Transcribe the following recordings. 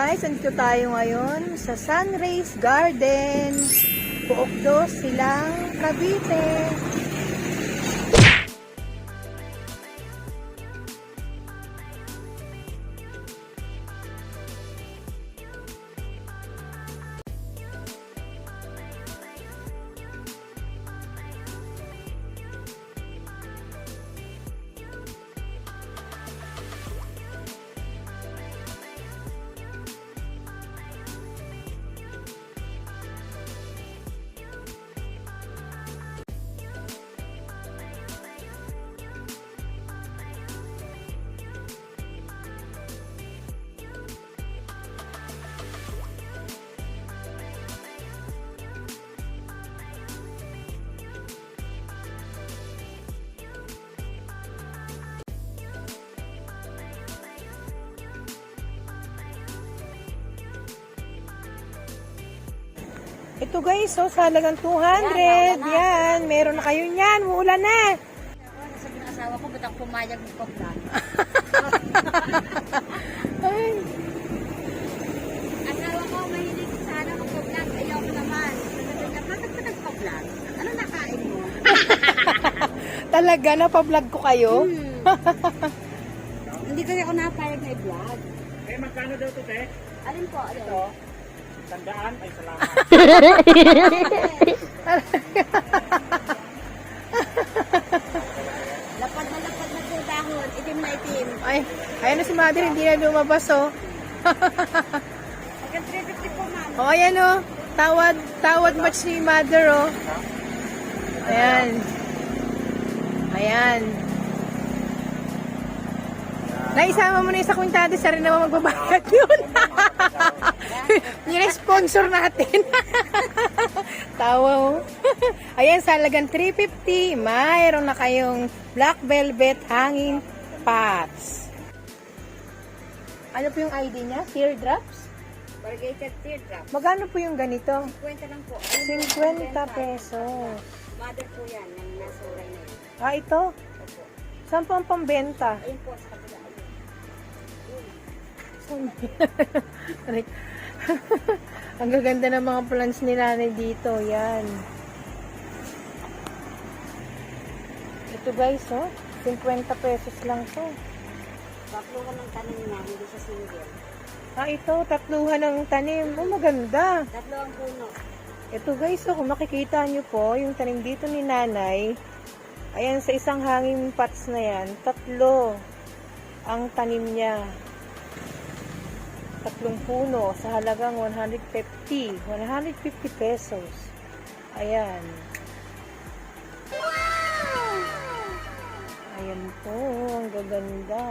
guys, andito tayo ngayon sa Sunrays Garden, Pookdos, Silang, Cavite. Ito guys, so sa halagang 200. Yan, meron na kayo niyan. Uulan na. Sabi ng asawa ko, ba't ako pumayag ng pag-vlog? Ay, Asawa ko, mahilig sana mag-vlog. Ayaw ko naman. Sabi niya, bakit ka nagpa-vlog? Ano nakain mo? talaga na pa-vlog ko kayo. Hindi kasi ako napayag na i-vlog. Eh, magkano daw ito, te? Alin po? Alin? Ito? Tandaan? Ay, salamat. Lapad na po dahon. Itim na itim. Ay, ayan na si Mother, hindi na lumabas oh. Hanggang 350 po, ma'am. Oh, ayan oh. Tawad match ni Mother oh. Ayan. Ayan. Naisama mo na yung sa kwintado, siya rin naman magbabayad yun. Nire-sponsor natin. Tawa oh. Ayan, sa halagang 350, mayroon na kayong black velvet hanging pots. Ano po yung ID niya? Teardrops? Variegated teardrop. Magkano po yung ganito? 50 lang po. 50 pesos. Mother po yan. Yung nasa uray na yan. Ah, ito? Opo. Saan po ang pambenta? Ayun po sa kapila. Ayun. Ang gaganda ng mga plants ni nanay dito. Yan. Ito guys, oh. 50 pesos lang to. Baklo ko ng tanim niya, hindi siya single. Ah, ito. Tatluhan ng tanim. Oh, maganda. Tatlo ang puno. Ito guys, oh, kung makikita nyo po, yung tanim dito ni nanay, ayan, sa isang hanging pots na yan, 3 ang tanim niya. 3 puno sa halagang 150 pesos. Ayan. Ayan po, ang gaganda.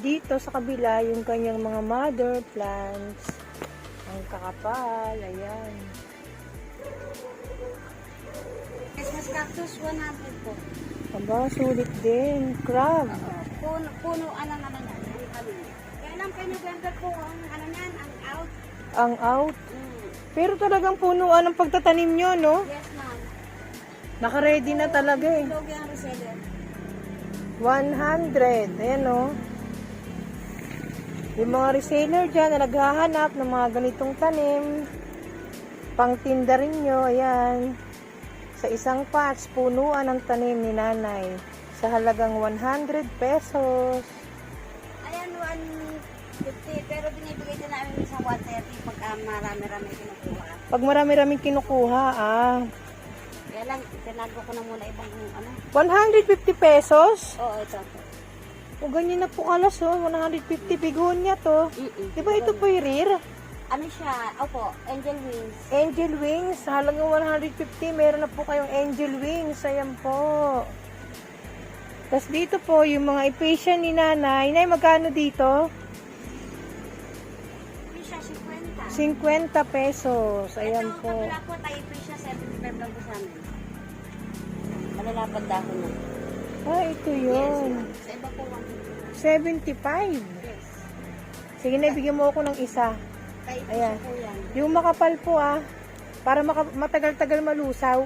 Dito sa kabila, yung kanyang mga mother plants. Ang kakapal, ayan. Christmas cactus, 100 po. Aba, sulit din. Crab. Puno, ano niyan. Kaya lang kay November po, ang ano niyan, ang out. Ang out. Pero talagang punuan ang pagtatanim nyo, no? Yes, ma'am. Naka-ready na talaga eh. Logi ang reseller. 100. Ayan, no? Yung mga reseller dyan na naghahanap ng mga ganitong tanim, pang tinda rin nyo, ayan. Sa isang patch, punuan ang tanim ni nanay. Sa halagang 100 pesos. Ayan, 150. Pero binibigay din namin isang 130 pag marami-rami kinukuha. Pag marami-raming kinukuha, Kaya lang, tinago ko na muna ibang ano. 150 pesos? Oo, ito. O ganyan na po kalas, oh. 150 bigonya to. Diba ito po yung rare? Ano siya? Opo, angel wings. Angel wings, sa halagang 150, meron na po kayong angel wings. Ayan po. Tapos dito po, yung mga ipasia ni nanay. Nay, magkano dito? Pisha, 50. 50 pesos. Ayan Ito, po. kapila po, tayo pisha, 75 lang po sa amin. Malalapad dahon na. Ah, ito yun. Yes, sa iba po, 75. yes. Sige na, bigyan mo ako ng isa. Tayo Ayan. pisha po yan. Yung makapal po para matagal-tagal malusaw.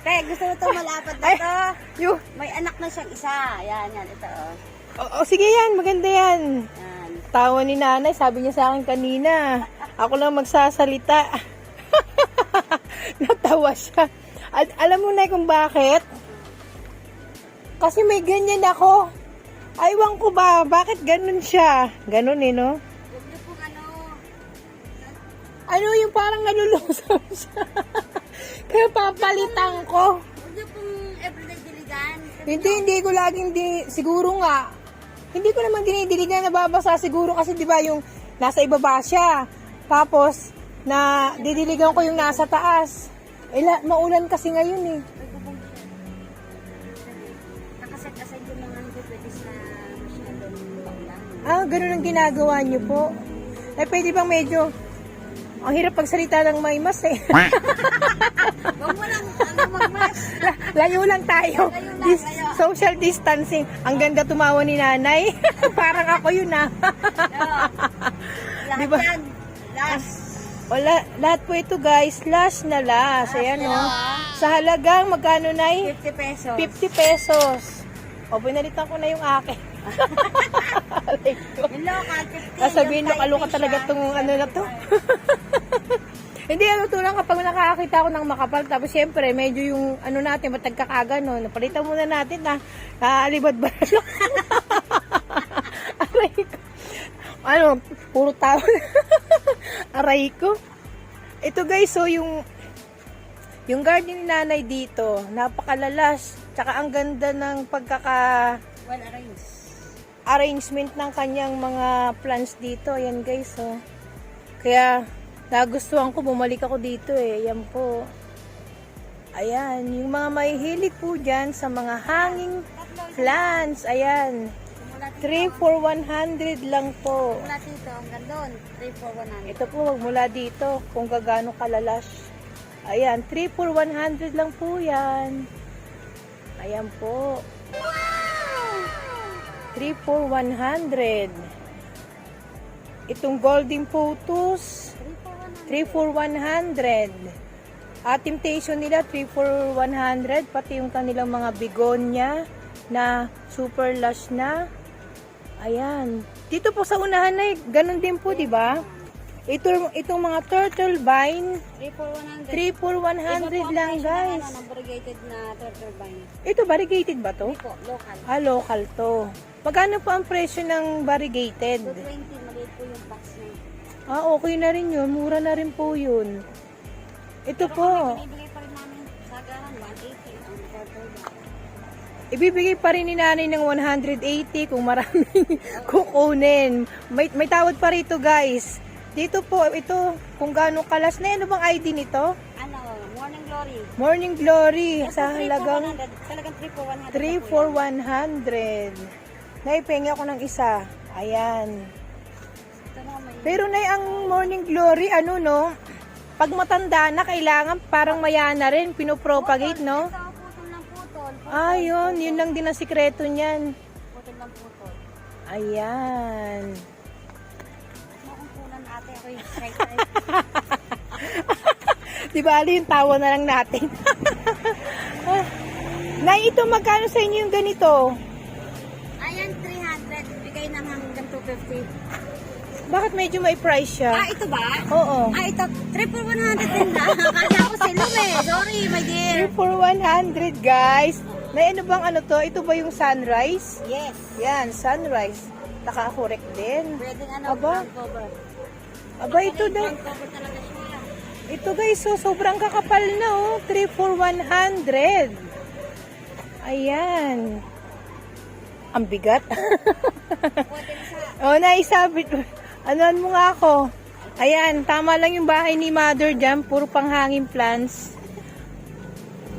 Kaya gusto mo ito malapad na to. Yung, May anak na siyang isa. Ayan, yan. Ito, oh. O, sige yan, maganda yan. Yan. Tawa ni nanay, sabi niya sa akin kanina, ako lang magsasalita. Natawa siya. At alam mo na kung bakit? Kasi may ganyan ako. Aywan ko ba, bakit ganun siya? Ganun no? Huwag niyo pong Ano yung parang nalulusaw siya? Kaya papalitan ko. huwag niyo pong everyday diligan. Hindi ko laging siguro nga. Hindi ko naman dinidiligan na nababasa siguro kasi 'di ba yung nasa ibaba siya. Tapos na didiligan ko yung nasa taas. Maulan kasi ngayon eh. Nakaset aside yung mga hindi pwede sa masyadong paulan. Ganun ang ginagawa niyo po. Pwede bang medyo ang hirap pagsalita ng may mas eh. Huwag mo lang, magmas. Layo lang tayo. Layo. Social distancing. Ang ganda tumawa ni nanay. Parang ako yun ah. Lahat Diba? yan. Last. Wala, lahat po ito guys, last na last. Ayan o. Sa halagang magkano na 50 pesos. 50 pesos. O, binalitan ko na yung akin. Yung local, 50. Sasabihin yung nyo, kaloka Taipei talaga siya. itong ano na to. Hindi, to lang kapag nakakita ako ng makapal. Tapos syempre, medyo yung ano natin, matagkakaga no. Napalitan muna natin na alibad ba? Aray ko. Ano, puro tao. Aray ko. Ito guys, so yung garden ni nanay dito, napakalalas. Tsaka ang ganda ng Well arranged. arrangement ng kanyang mga plants dito. Ayan guys, oh. Kaya, nagustuhan ko, bumalik ako dito eh. Ayan po. Ayan, yung mga mahihilig po dyan sa mga hanging plants. Ayan. 3 for 100 lang po. Mula dito, hanggang doon. 3 for 100. Ito po, mula dito, kung gaano kalalas. Ayan, 3 for 100 lang po yan. Ayan po. 3 for 100. Itong golden photos, 3 for 100. Temptation nila, 3 for 100. Pati yung kanilang mga begonia na super lush na. Ayan. Dito po sa unahan ay ganun din po, di ba? Itong mga turtle vine, 3 for 100. 3 for 100 lang, guys. Ng variegated na turtle vine. Ito, variegated ba to? Hindi po, local. Local to. Magkano po ang presyo ng variegated? 220, maliit po yung box na yun. Okay na rin yun. Mura na rin po yun. Ito po. Binibigay pa rin namin sa garan, 180 ang turtle vine. Ibibigay pa rin ni nanay ng 180 kung maraming kukunin. May tawad pa rito, guys. Dito po, ito, kung gaano kalas na. Ano bang ID nito? Ano, Morning Glory. Morning Glory. Sa 3 for halagang 100. Talagang 3 for 100. 3 for 100. Naipengi ako ng isa. Ayan. Ito na may... Pero nay, ang Morning Glory, ano no? Pag matanda na, kailangan parang mayana rin. Pinopropagate, no? Ito, putol ng putol. Yun lang din ang sikreto niyan. Putol ng putol. Ayan. Akong kulan ate, ako yung excited. Di ba, yung tawa na lang natin. Nay, ito magkano sa inyo yung ganito? Ayan, 300. Bigay ng hanggang 250. Bakit medyo may price siya? Ito ba? Oo. Ito, 3 for 100 din na. Kaya ako silom eh. Sorry, my dear. 3 for 100, guys. Nay, ano bang ano to? Ito ba yung sunrise? Yes. Yan, sunrise. Naka-correct din. Pwedeng ano, Aba. ground cover. Aba, ito daw. Ground cover talaga siya. Ito guys, so sobrang kakapal na oh. 3 for 100. Ayan. Ang bigat. Pwede na sa... Naisabit. Anoan mo nga ako. Ayan, tama lang yung bahay ni Mother dyan. Puro panghangin plants.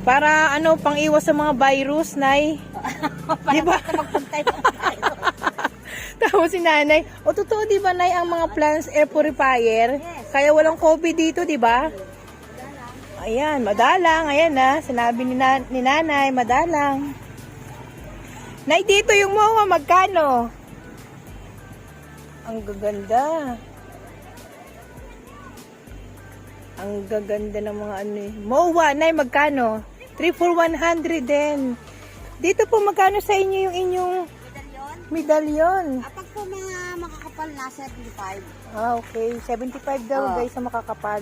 Para pang iwas sa mga virus, Nay. Diba? Magpuntay mo tayo. Tapos si Nanay, totoo diba, Nay, ang mga plants air purifier? Yes. Kaya walang COVID dito, diba? Ayan, madalang. Ayan na, sinabi ni Nanay, madalang. Nay, dito yung mowa, magkano? Ang gaganda. Ang gaganda ng mga ano eh. Mowa, Nay, magkano? 3 for 100 din. Dito po, magkano sa inyo yung inyong Medalyon? medalyon. Pag po mga makakapal na, 75. Ah, okay. 75 daw Oh. guys sa makakapal.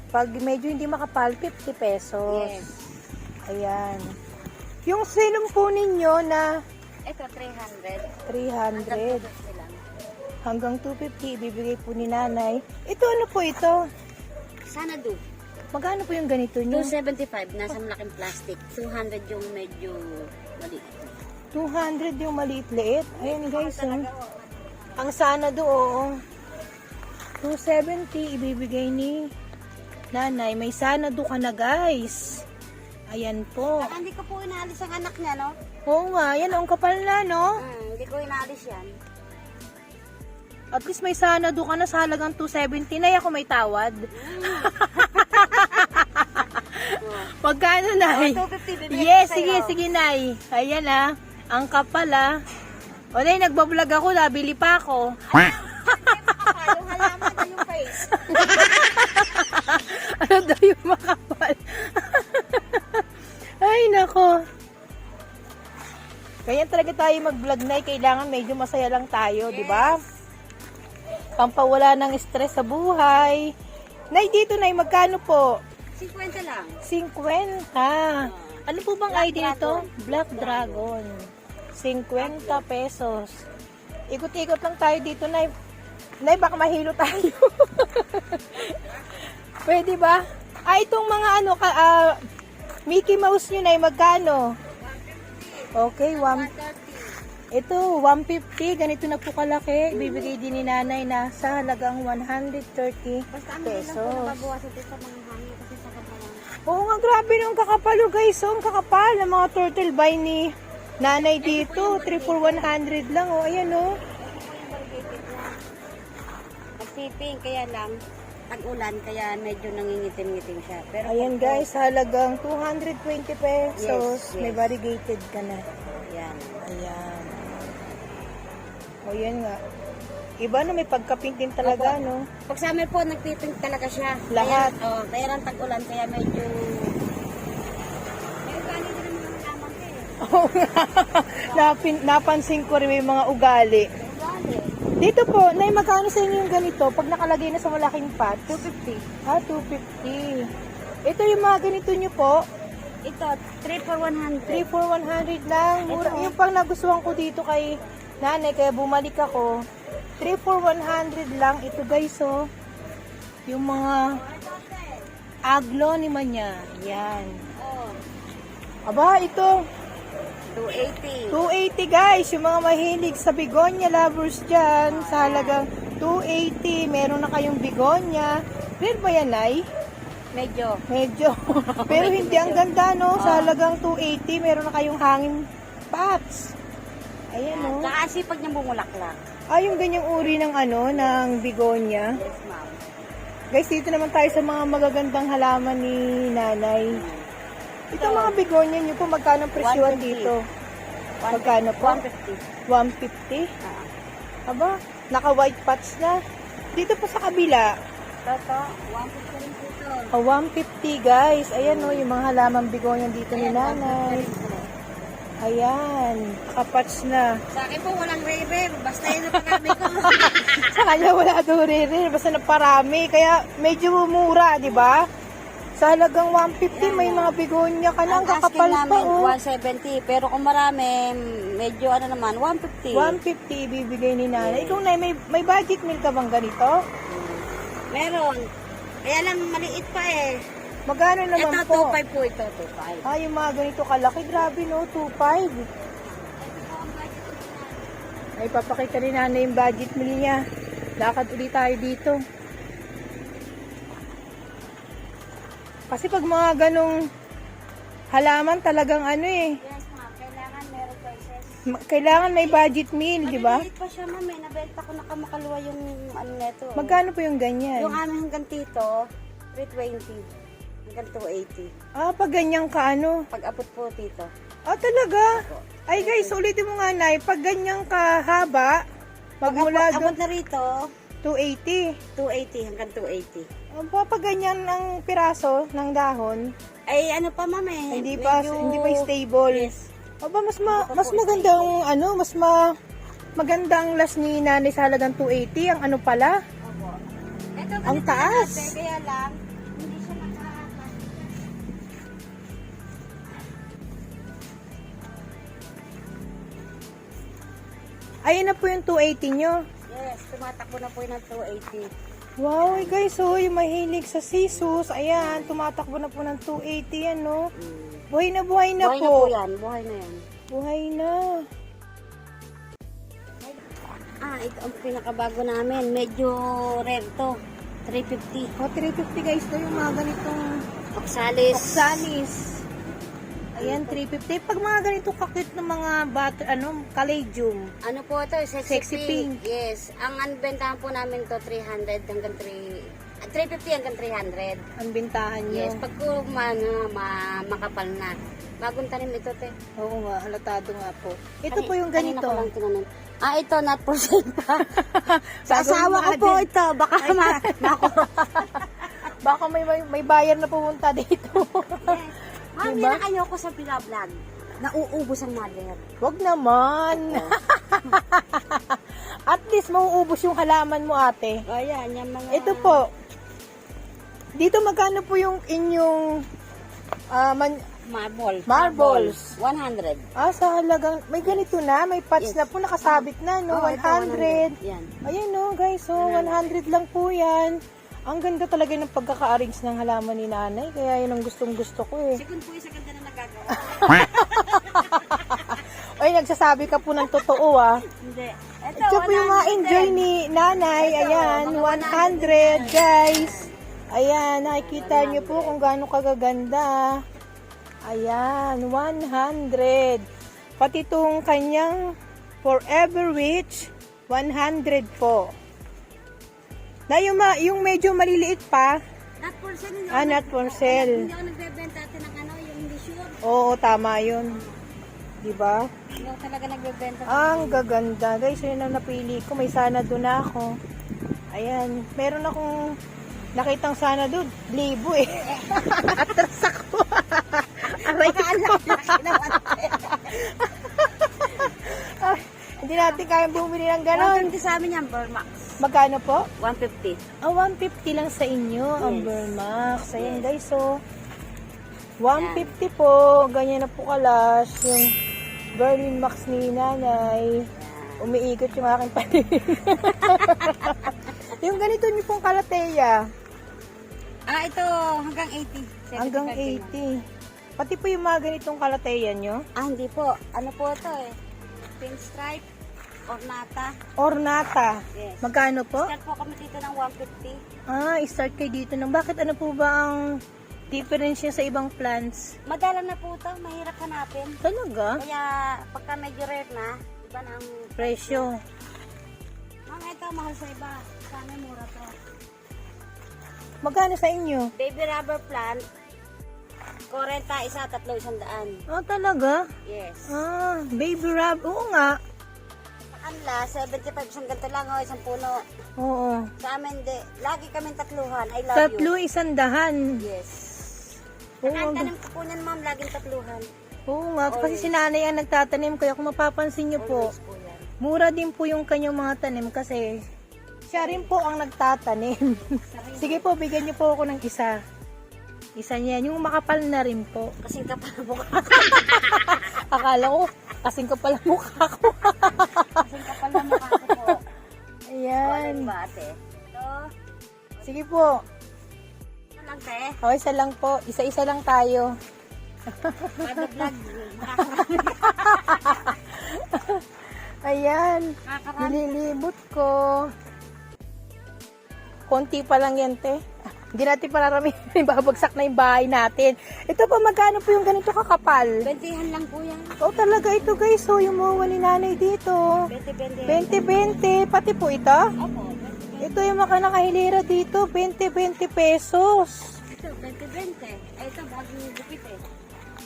Pag medyo hindi makapal, 50 pesos. Yes. Ayan. Yung silong po ninyo na Ito, 300. 300 250 lang. hanggang 250 ibibigay po ni nanay. Ito ano po ito? Sana do. Magkano po yung ganito nyo? 275, nasa malaking plastic. 200 yung medyo maliit. 200 yung maliit-liit. Ayan guys, oh. Ang sana doon, 270 ibibigay ni nanay. May sana do ka na guys. Ayan po. Saka hindi ko po inaalis ang anak niya, no? Oo nga, yan ang kapal na, no? Hindi ko inaalis yan. At least may sana do ka na sa halagang 270 na ako may tawad. Pagkano, Nay? 250, bibigyan Yes, ko sige, sa'yo. sige, Nay. Ayan ah. Ang kapal ah. O, Nay, nagbablog ako, nabili pa ako. Yung halaman na yung face. Ano daw yung makapal? Ay, nako. Kaya talaga tayo mag-vlog, Nay. Kailangan medyo masaya lang tayo, di ba? Pampawala ng stress sa buhay. Nay, dito, Nay, magkano po? 50 lang. 50. Ano po bang ID nito? Black Dragon. 50 pesos. Ikot-ikot lang tayo dito, Nay. Nay, baka mahilo tayo. Pwede ba? Itong mga ano, Mickey Mouse nyo, Nay, magkano? Okay, 130. ito, 150. Ganito na po kalaki. Bibigay din ni nanay na sa halagang 130 Basta ang bilang po pesos. nababawasan din sa mga hangin kasi sa kapalan. Oo nga, grabe nung kakapalo guys. Oh, ang kakapal ng mga turtle buy ni nanay dito. 3 for 100 lang. Oh, ayan oh. Nagsiping, kaya lang, tag-ulan, kaya medyo nangingitim-ngitim siya. Pero Ayan guys, halagang 220 pesos. Yes, yes. May variegated ka na. yan. Ayan. O yan nga. Iba no, may pagka-pink din talaga, no? Pag summer po, nagpipink talaga siya. Lahat. Kaya lang tag-ulan, kaya medyo... Pero galing din ang mga lamang eh. Oo nga. Napansin ko rin may mga ugali. Ugali. Dito po, Nay, magkano sa inyo yung ganito? Pag nakalagay na sa malaking pot? 250. 250. Ito yung mga ganito nyo po. Ito, 3 for 100. 3 for 100 lang. Mura. Ito. Yung pang nagustuhan ko dito kay nanay, kaya bumalik ako. 3 for 100 lang. Ito guys, oh. Yung mga aglonema niya. Yan. Oh, Aba, ito. 280. 280 guys. Yung mga mahilig sa begonia lovers dyan. Sa halagang 280. Meron na kayong begonia. Real ba yan, Nay? Medyo. Medyo. Pero hindi ang ganda, no? Sa halagang 280, meron na kayong hangin pots. Ayan, no? Saka sipag niyang bumulaklak. Yung ganyang uri ng ano, ng begonia. Yes, ma'am. Guys, dito naman tayo sa mga magagandang halaman ni nanay. Ito mga begonia nyo po, magkano ang presyuan 150. dito? Magkano po? 150. 150? Aba, naka-white pots na. Dito po sa kabila, Toto, 150 rin po ito. 150 guys. Ayan o, yung mga halaman begonia dito ni nanay. Ayan, naka-pots na. Sa akin po, walang rebe. Basta yun ang pagkabi ko. Sa kanya wala daw rin, basta naparami. Kaya medyo mura, di ba? Sa halagang 150, may mga begonia ka na. Ang kakapal asking pa, namin, oh. 170. Pero kung marami, medyo ano naman, 150. 150 ibibigay ni nanay. Ikaw na, may budget meal ka bang ganito? Meron. Kaya lang, maliit pa eh. Magkano naman Ito, po? 2.5 po ito, 2.5. Yung mga ganito kalaki, grabe no, 2.5. Ay, papakita ni nanay yung budget meal niya. Lakad ulit tayo dito. Kasi pag mga ganong halaman talagang ano eh, Yes, ma'am. Kailangan meron choices. kailangan may budget meal, di ba? Maliit pa siya, ma'am. Eh. Nabenta ko na kamakalwa yung ano neto. Magkano po yung ganyan? Yung aming hanggang tito, 320. Hanggang 280. Pag ganyan ka ano? Pag abot po, tito. Talaga? Ay guys, ulitin mo nga, Nay. Pag ganyan kahaba, magmula Abot doon na rito, 280. 280 hanggang 280. Pag ganyan ang piraso ng dahon, Ay, ano pa, ma'am eh. hindi pa medyo- stable. Yes. Mas magandang ano, mas maganda ang last ni nanay sa halagang 280. Ang ano pala? Opo. Ito, Ang ganito taas. na ate, kaya lang, hindi siya Ayun na po yung 280 nyo. Yes, tumatakbo na po yun ng 280. Wow, guys, oh, yung mahilig sa sisus. Ayan, tumatakbo na po ng 280 yan, no? Buhay na Buhay na po. po yan, buhay na yan. Buhay na. Ito ang pinakabago namin. Medyo rare to. 350. O, 350 guys, to yung mga ganitong Oxalis. Oxalis. Ayan, 350. Pag mga ganito kakit ng mga caladium. Ano po ito? Sexy, Sexy pink. Yes. Ang anbentahan po namin to 300 hanggang 350 hanggang 300. Ang bintahan nyo. Yes. Pag po makapal na. Bagong tanim ito, te. Oo nga, halatado nga po. Ito Kani- po yung kanina ganito. ko lang tinanim. Ito, not for sale pa. Sa Bagong asawa ko po model. ito. Baka Baka may bayar na pumunta dito. Ma'am, Diba? yan kayo ko sa pinablog. Nauubos ang mother. Wag naman. At least mauubos yung halaman mo, ate. Ayan, yung mga... Ito po. Dito magkano po yung inyong Marbles. 100. sa halagang may ganito na, may patch Yes. na po nakasabit na, no? Oh, ito, 100. Yan. Ayan, no, guys. So, 100 lang po yan. Ang ganda talaga ng pagkaka-arrange ng halaman ni nanay. Kaya yun ang gustong-gusto ko eh. Sigun po isa ganda na nagagawa. Ay, nagsasabi ka po ng totoo ah. Hindi. Ito po yung mga enjoy ni nanay. Ayan, 100 guys. Ayan, nakikita nyo po kung gaano kagaganda. Ayan, 100. Pati itong kanyang Forever Rich, 100 po. Na yung medyo maliliit pa, Not for sale. not for sale. Hindi ako nagbebenta ate ng yung hindi sure. Oo, tama yun. Diba? Hindi ako talaga nagbebenta. Ang gaganda. Guys, yun ang napili ko. May sana doon ako. Ayan. Meron akong nakitang sana doon. Libo eh. Atras ako. Aray ko. Ay, hindi natin kaya bumili ng ganon. 150 sa amin yan, Burmax. Magkano po? 150. 150 lang sa inyo ang Yes. Burmax. Ayan Yes. guys, so 150 po. Ganyan na po kalas yung Berlin Max ni nanay. Umiikot yung aking panig. Yung ganito niyo pong kalateya. Ito hanggang 80. Hanggang 80. Pati po yung mga ganitong kalateya nyo. Hindi po. Ano po ito eh? Pinstripe. Ornata. Ornata. Yes. Magkano po? Start po kami dito ng 150. Start kayo dito ng bakit ano po ba ang difference niya sa ibang plants? Madala na po ito. Mahirap hanapin. Talaga? Kaya pagka medyo rare na, iba na ang Presyo. Ma'am, ito mahal sa iba. Sa amin mura to. Magkano sa inyo? Baby rubber plant. 40 isa, 300. Oh, talaga? Yes. Baby rub. Oo nga. Anla, 75 isang ganito lang o isang puno. Oo. Sa amin, di. Lagi kami tatluhan. I love Tatlo, you. 100. Yes. Oo, Tanim ko po niyan, ma'am. Laging tatluhan. Oo nga. Kasi si nanay ang nagtatanim. Kaya kung mapapansin niyo po, Always po yan. mura din po yung kanyang mga tanim kasi siya rin po ang nagtatanim. Sige po, bigyan niyo po ako ng isa. Isa niyan. Yung makapal na rin po. Kasing kapal mukha. Akala ko, kasing kapal ang mukha ko. Kasing kapal na mukha ko po. Ayan. Ano ba, ate? Ito. Sige po. Ito lang, te. O, isa lang po. Isa-isa lang tayo. Bado vlog. Ayan. Makakarami. Nililibot ko. Konti pa lang yan, te. Hindi natin pararami. Babagsak na yung bahay natin. Ito po, magkano po yung ganito kakapal? 20 lang po yan. Oh, talaga ito guys. So, yung mawa ni nanay dito. 20. 20-20. Pati po ito. Opo, 20. Ito yung mga nakahilera dito. 20-20 pesos. Ito, 20. Ito, bagong gupit eh.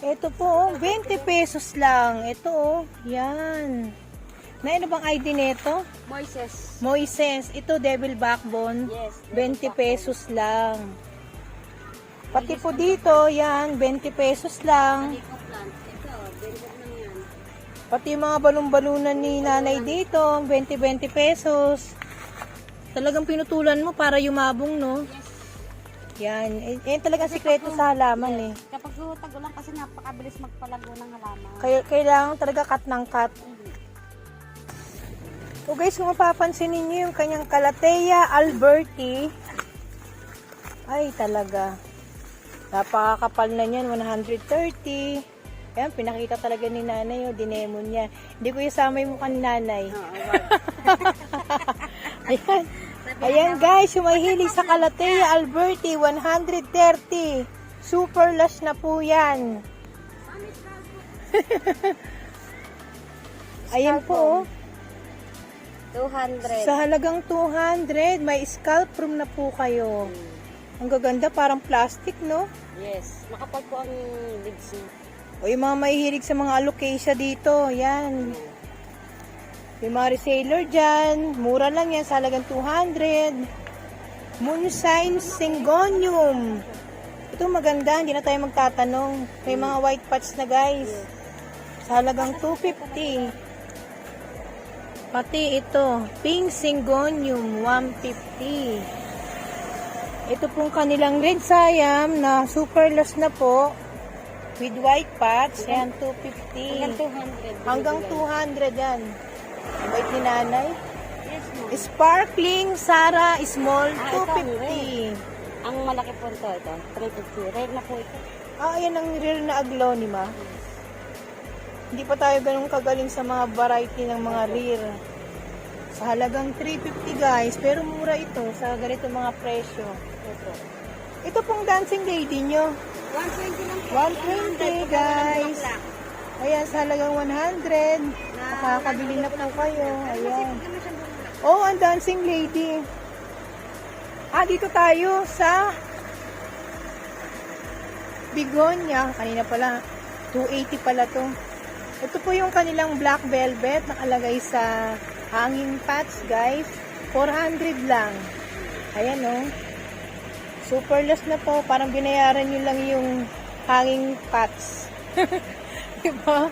Ito po, oh, 20 pesos lang. Ito, oh. Yan. Na ano bang ID nito? Moises. Moises. Ito, devil backbone. Yes. 20 pesos lang. Pati po dito, yan, 20 pesos lang. Eco plant. Ito, 20 lang yan. Pati yung mga balon-balunan ni nanay dito, 20-20 pesos. Talagang pinutulan mo para yumabong, no? Yan. Yan talagang sikreto sa halaman, eh. Kapag tag-ulan kasi napakabilis magpalago ng halaman. Kailangan talaga cut ng cut. So guys, kung mapapansin ninyo yung kanyang Calathea alberti, ay talaga, napakakapal na niyan, 130. Ayan, pinakita talaga ni nanay, oh, dinemo niya. Hindi ko isama yung mukha ni nanay. Ayan. Ayan guys, yung may hilig sa Calathea alberti, 130. Super lush na po yan. Ayan po, oh. 200. Sa halagang 200, may scalp room na po kayo. Ang gaganda, parang plastic, no? Yes. Makapal po ang lids niya. O yung mga mahihilig sa mga alocasia dito, yan. Yung mga reseller dyan, mura lang yan, sa halagang 200. Moonshine Syngonium. Ito maganda, hindi na tayo magtatanong. May mga white patch na guys. Sa halagang 250. Pati ito, Pink Syngonium, 150. Ito pong kanilang red siam na super lost na po. With white patch, yan, 250. Hanggang 200 yan. Ang bait ni nanay. Yes, ma'am. Sparkling Sara Small, ito, 250. Ang malaki po ito, 350. Red na po ito. Yan ang rare na aglonema. Hindi pa tayo ganun kagaling sa mga variety ng mga rare. Sa halagang 350 guys, pero mura ito sa ganito mga presyo. Ito pong dancing lady nyo. 120 lang po. 120 guys. Ayan, sa halagang 100. Nakakabili na po kayo. Ayan. Oh, ang dancing lady. Dito tayo sa Bigonia. Kanina pala, 280 pala to. Ito po yung kanilang black velvet. Nakalagay sa hanging pots, guys. 400 lang. Ayan, oh. Super less na po. Parang binayaran nyo lang yung hanging pots. Diba?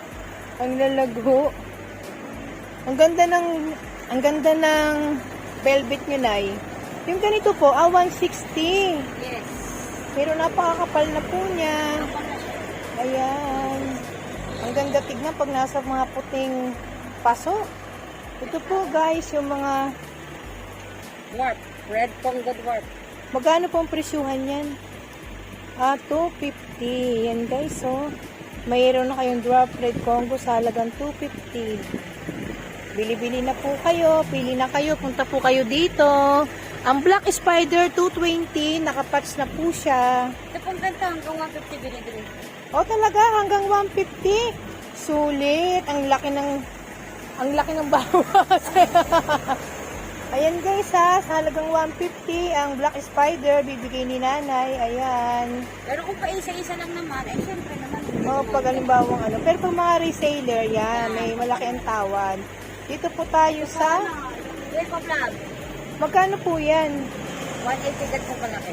Ang lalago. Ang ganda ng velvet nyo, Nay. Yung ganito po, 160. Yes. Pero napakakapal na po niya. Ayan. Ang ganda tignan pag nasa mga puting paso. Ito po guys, yung mga Dwarf. Red Congo Dwarf. magkano po ang presyuhan yan? 250. Yan guys, oh. Mayroon na kayong dwarf red Congo sa halagang 250. Bili-bili na po kayo. Pili na kayo. Punta po kayo dito. Ang Black Spider 220, nakapatch na po siya. Ito pong ganda hanggang 150 binibili. Talaga hanggang 150. Sulit. Ang laki ng bawas. Ayan guys sa halagang 150 ang Black Spider bibigay ni nanay. Ayan. Pero kung paisa-isa lang naman, syempre naman. Pag halimbawang pero pag mga reseller yan, may malaki ang tawad. Dito po tayo sa Wave of Love. magkano po yan? 180 gat po kalaki.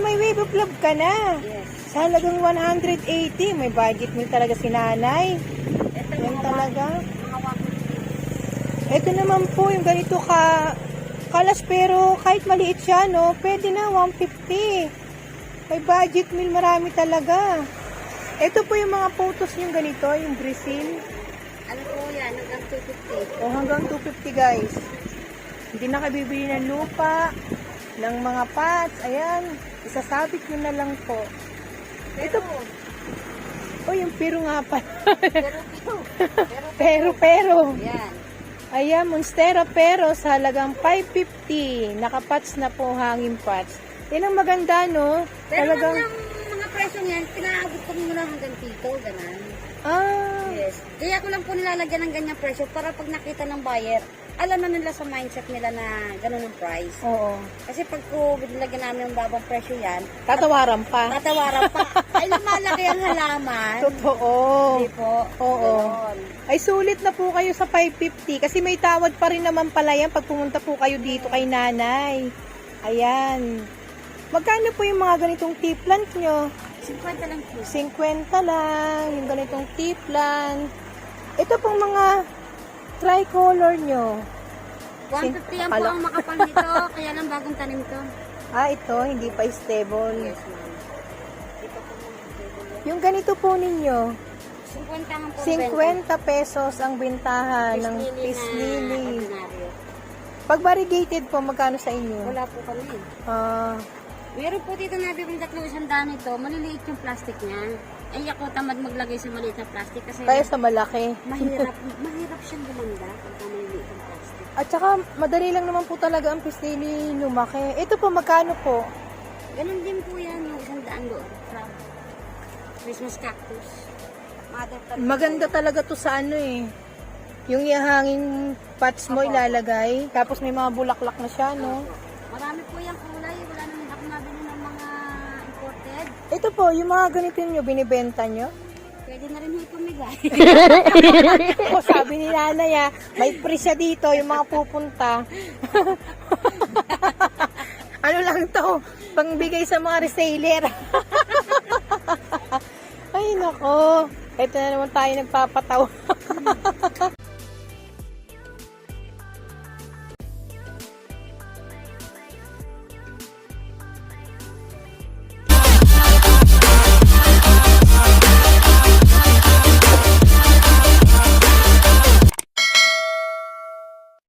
May wave of love ka na. Yes. Sa halagang 180, may budget meal talaga si nanay. Ito Yan yung talaga. mga 150. Ito naman po, yung ganito kalas pero kahit maliit siya, no, pwede na, 150. May budget meal, marami talaga. Ito po yung mga photos yung ganito, yung Brazil. Ano po yan? Hanggang 250. Hanggang 250 guys. Hindi na kayo bibili ng lupa, ng mga pots. Ayan, isasabit nyo na lang po. Ito po. Yung pero nga pa. pero. Yan. Ayan, Monstera pero sa halagang 550. Nakapots na po hanging pots. Yan ang maganda, no? Pero Talagang, ang mga presyo niyan, pinaabot ko muna hanggang dito, ganun. Yes. Kaya ko lang po nilalagyan ng ganyang presyo para pag nakita ng buyer, alam na nila sa mindset nila na gano'n ang price. Oo. Kasi pag ko binilagyan namin ng babang presyo yan, Tatawaran pa. tatawaran pa. Ay, lumalaki ang halaman. Totoo. Hindi po. Oo. Ganon. Ay, sulit na po kayo sa 550 kasi may tawad pa rin naman pala yan pag pumunta po kayo dito kay nanay. Ayan. Magkano po yung mga ganitong tea plant nyo? 50 lang po. 50 lang. Yung ganitong tea plant. Ito pong mga tricolor nyo. 150 yan po Akala- ang makapal nito, kaya lang bagong tanim to. Ah, ito, hindi pa stable. Yes, ma'am. Ito po mga Yung ganito po ninyo, 50 ang po 50 pesos ang bintahan ng peace lily. ordinaryo. Pag variegated po, magkano sa inyo? Wala po kami. Ah, Meron po dito na bibili tatlo isang daan ito, maliliit yung plastic niya. Ay ako tamad maglagay sa maliit na plastic kasi kaya sa malaki. mahirap siyang gumanda pag maliliit yung plastic. At saka, madali lang naman po talaga ang peace lily lumaki. Ito po, magkano po? Ganun din po yan, yung isang daan doon. From Christmas cactus. Mother talaga. Maganda talaga to sa ano eh. Yung ihanging pots mo ilalagay, tapos may mga bulaklak na siya, no? Marami po yung kulay, wala naman ako nabili ng mga imported. Ito po, yung mga ganito nyo, binibenta nyo? Pwede na rin yung pumigay. O sabi ni nanay may free siya dito, yung mga pupunta. Ano lang to, pangbigay sa mga reseller. Ay nako, ito na naman tayo nagpapatawa.